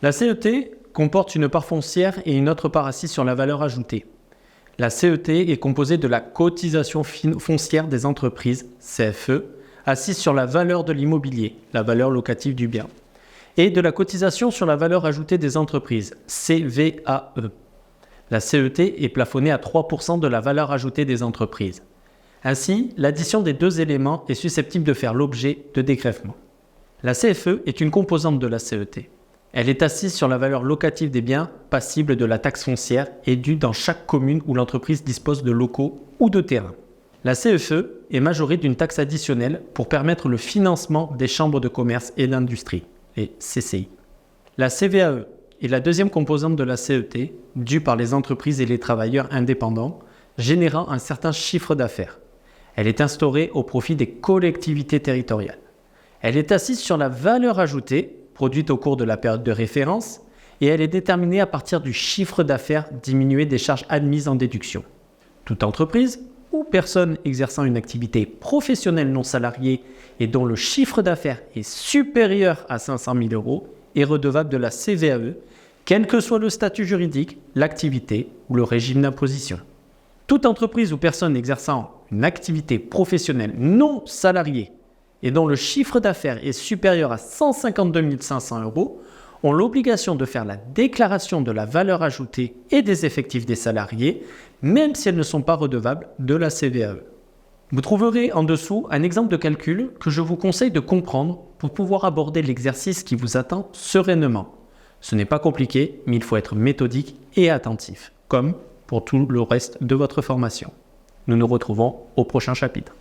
La CET comporte une part foncière et une autre part assise sur la valeur ajoutée. La CET est composée de la cotisation foncière des entreprises, CFE, assise sur la valeur de l'immobilier, la valeur locative du bien, et de la cotisation sur la valeur ajoutée des entreprises, CVAE. La CET est plafonnée à 3% de la valeur ajoutée des entreprises. Ainsi, l'addition des deux éléments est susceptible de faire l'objet de dégrèvements. La CFE est une composante de la CET. Elle est assise sur la valeur locative des biens passibles de la taxe foncière et due dans chaque commune où l'entreprise dispose de locaux ou de terrains. La CFE est majorée d'une taxe additionnelle pour permettre le financement des chambres de commerce et d'industrie, les CCI. La CVAE est la deuxième composante de la CET, due par les entreprises et les travailleurs indépendants, générant un certain chiffre d'affaires. Elle est instaurée au profit des collectivités territoriales. Elle est assise sur la valeur ajoutée, produite au cours de la période de référence, et elle est déterminée à partir du chiffre d'affaires diminué des charges admises en déduction. Toute entreprise ou personne exerçant une activité professionnelle non salariée et dont le chiffre d'affaires est supérieur à 500 000 € est redevable de la CVAE, quel que soit le statut juridique, l'activité ou le régime d'imposition. Toute entreprise ou personne exerçant une activité professionnelle non salariée et dont le chiffre d'affaires est supérieur à 152 500 € ont l'obligation de faire la déclaration de la valeur ajoutée et des effectifs des salariés, même si elles ne sont pas redevables de la CVAE. Vous trouverez en dessous un exemple de calcul que je vous conseille de comprendre pour pouvoir aborder l'exercice qui vous attend sereinement. Ce n'est pas compliqué, mais il faut être méthodique et attentif, comme pour tout le reste de votre formation. Nous nous retrouvons au prochain chapitre.